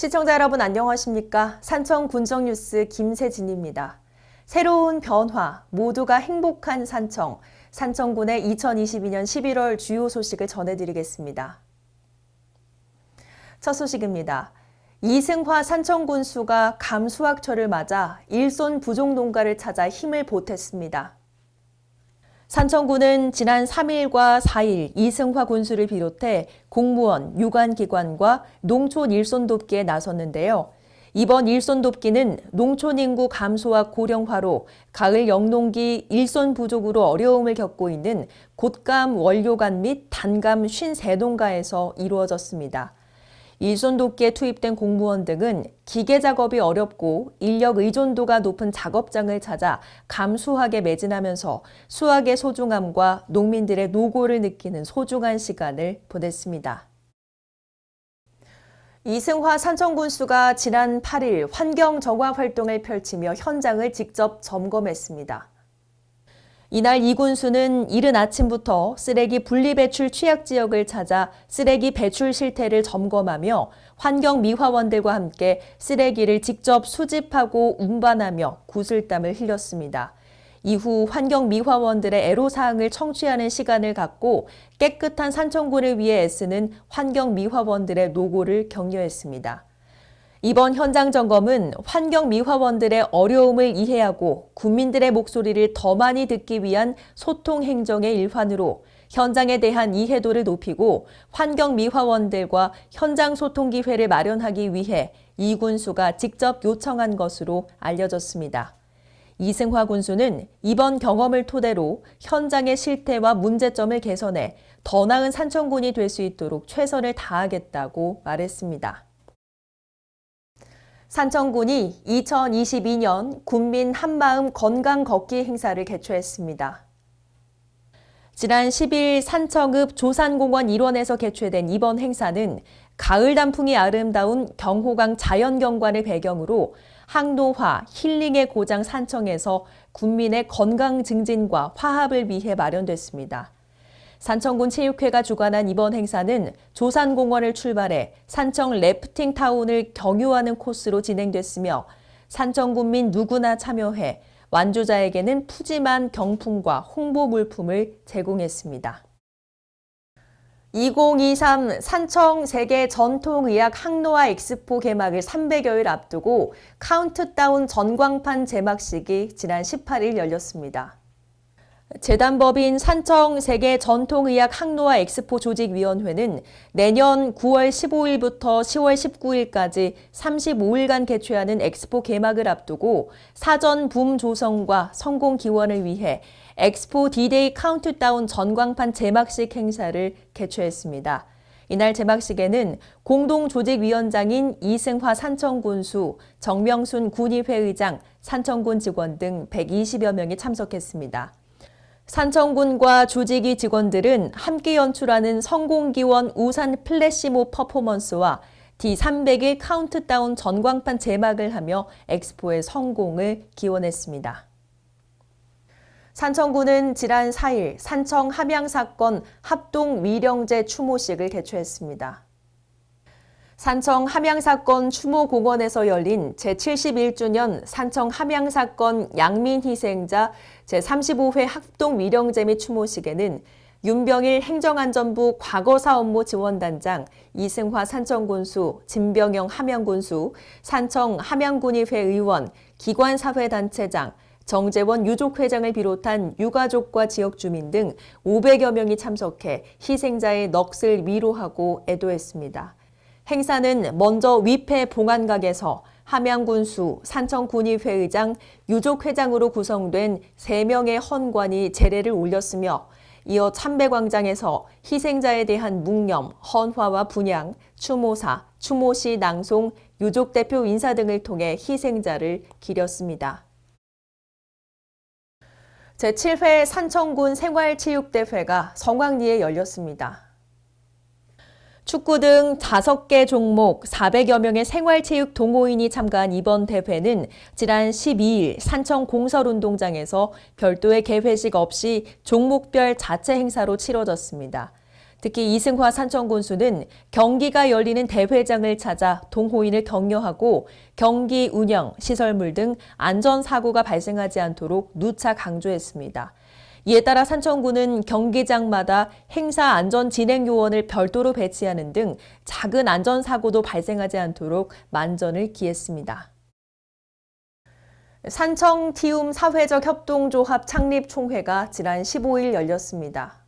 시청자 여러분 안녕하십니까? 산청 군정뉴스 김세진입니다. 새로운 변화, 모두가 행복한 산청, 산청군의 2022년 11월 주요 소식을 전해드리겠습니다. 첫 소식입니다. 이승화 산청군수가 감수학철을 맞아 일손 부족 농가를 찾아 힘을 보탰습니다. 산청군은 지난 3일과 4일 이승화 군수를 비롯해 공무원, 유관기관과 농촌 일손 돕기에 나섰는데요. 이번 일손 돕기는 농촌 인구 감소와 고령화로 가을 영농기 일손 부족으로 어려움을 겪고 있는 곶감 원료관 및 단감 53농가에서 이루어졌습니다. 일손 돕기에 투입된 공무원 등은 기계 작업이 어렵고 인력 의존도가 높은 작업장을 찾아 감수하게 매진하면서 수확의 소중함과 농민들의 노고를 느끼는 소중한 시간을 보냈습니다. 이승화 산청군수가 지난 8일 환경 정화 활동을 펼치며 현장을 직접 점검했습니다. 이날 이 군수는 이른 아침부터 쓰레기 분리배출 취약 지역을 찾아 쓰레기 배출 실태를 점검하며 환경미화원들과 함께 쓰레기를 직접 수집하고 운반하며 구슬땀을 흘렸습니다. 이후 환경미화원들의 애로사항을 청취하는 시간을 갖고 깨끗한 산청군을 위해 애쓰는 환경미화원들의 노고를 격려했습니다. 이번 현장 점검은 환경미화원들의 어려움을 이해하고 국민들의 목소리를 더 많이 듣기 위한 소통 행정의 일환으로 현장에 대한 이해도를 높이고 환경미화원들과 현장 소통 기회를 마련하기 위해 이 군수가 직접 요청한 것으로 알려졌습니다. 이승화 군수는 이번 경험을 토대로 현장의 실태와 문제점을 개선해 더 나은 산청군이 될 수 있도록 최선을 다하겠다고 말했습니다. 산청군이 2022년 군민 한마음 건강 걷기 행사를 개최했습니다. 지난 10일 산청읍 조산공원 일원에서 개최된 이번 행사는 가을 단풍이 아름다운 경호강 자연경관을 배경으로 항노화, 힐링의 고장 산청에서 군민의 건강 증진과 화합을 위해 마련됐습니다. 산청군 체육회가 주관한 이번 행사는 조산공원을 출발해 산청 래프팅 타운을 경유하는 코스로 진행됐으며 산청군민 누구나 참여해 완주자에게는 푸짐한 경품과 홍보 물품을 제공했습니다. 2023 산청 세계 전통의학 항노화 엑스포 개막을 300여일 앞두고 카운트다운 전광판 제막식이 지난 18일 열렸습니다. 재단법인 산청 세계 전통의학 항노화 엑스포 조직위원회는 내년 9월 15일부터 10월 19일까지 35일간 개최하는 엑스포 개막을 앞두고 사전 붐 조성과 성공 기원을 위해 엑스포 D-Day 카운트다운 전광판 제막식 행사를 개최했습니다. 이날 제막식에는 공동조직위원장인 이승화 산청군수, 정명순 군의회의장, 산청군 직원 등 120여 명이 참석했습니다. 산청군과 조직위 직원들은 함께 연출하는 성공기원 우산 플래시몹 퍼포먼스와 D300일 카운트다운 전광판 제막을 하며 엑스포의 성공을 기원했습니다. 산청군은 지난 4일 산청 함양사건 합동 위령제 추모식을 개최했습니다. 산청 함양사건 추모공원에서 열린 제71주년 산청 함양사건 양민희생자 제35회 합동위령제 및 추모식에는 윤병일 행정안전부 과거사업무 지원단장, 이승화 산청군수, 진병영 함양군수, 산청 함양군의회 의원, 기관사회단체장, 정재원 유족회장을 비롯한 유가족과 지역주민 등 500여 명이 참석해 희생자의 넋을 위로하고 애도했습니다. 행사는 먼저 위패 봉안각에서 함양군수, 산청군의회의장, 유족회장으로 구성된 3명의 헌관이 제례를 올렸으며 이어 참배광장에서 희생자에 대한 묵념, 헌화와 분향, 추모사, 추모시 낭송, 유족대표 인사 등을 통해 희생자를 기렸습니다. 제7회 산청군 생활체육대회가 성황리에 열렸습니다. 축구 등 5개 종목 400여 명의 생활체육 동호인이 참가한 이번 대회는 지난 12일 산청 공설운동장에서 별도의 개회식 없이 종목별 자체 행사로 치러졌습니다. 특히 이승화 산청군수는 경기가 열리는 대회장을 찾아 동호인을 격려하고 경기 운영, 시설물 등 안전사고가 발생하지 않도록 누차 강조했습니다. 이에 따라 산청군은 경기장마다 행사 안전 진행 요원을 별도로 배치하는 등 작은 안전사고도 발생하지 않도록 만전을 기했습니다. 산청 티움 사회적 협동조합 창립 총회가 지난 15일 열렸습니다.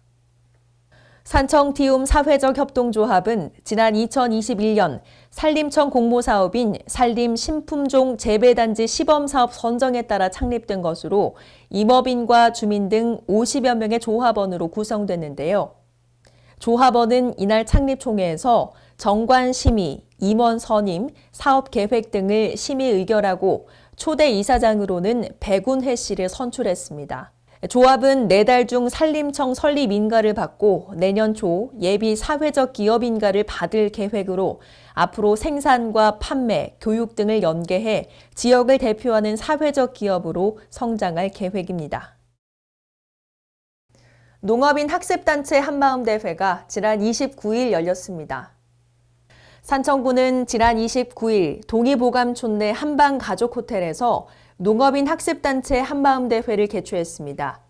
산청 티움 사회적 협동조합은 지난 2021년 산림청 공모사업인 산림 신품종 재배단지 시범사업 선정에 따라 창립된 것으로 임업인과 주민 등 50여 명의 조합원으로 구성됐는데요. 조합원은 이날 창립총회에서 정관 심의, 임원 선임, 사업 계획 등을 심의 의결하고 초대 이사장으로는 백운혜 씨를 선출했습니다. 조합은 4달 중 산림청 설립 인가를 받고 내년 초 예비 사회적 기업 인가를 받을 계획으로 앞으로 생산과 판매, 교육 등을 연계해 지역을 대표하는 사회적 기업으로 성장할 계획입니다. 농업인 학습단체 한마음대회가 지난 29일 열렸습니다. 산청구는 지난 29일 동의보감촌 내 한방가족호텔에서 농업인 학습단체 한마음대회를 개최했습니다.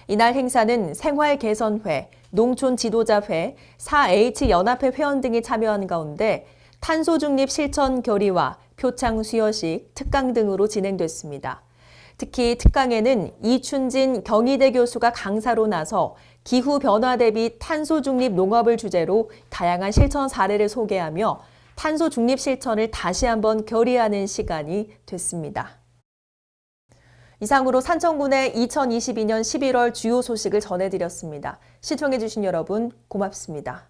이날 행사는 생활개선회, 농촌지도자회, 4H연합회 회원 등이 참여한 가운데 탄소중립 실천 결의와 표창 수여식, 특강 등으로 진행됐습니다. 특히 특강에는 이춘진 경희대 교수가 강사로 나서 기후변화 대비 탄소중립 농업을 주제로 다양한 실천 사례를 소개하며 탄소중립 실천을 다시 한번 결의하는 시간이 됐습니다. 이상으로 산청군의 2022년 11월 주요 소식을 전해드렸습니다. 시청해주신 여러분 고맙습니다.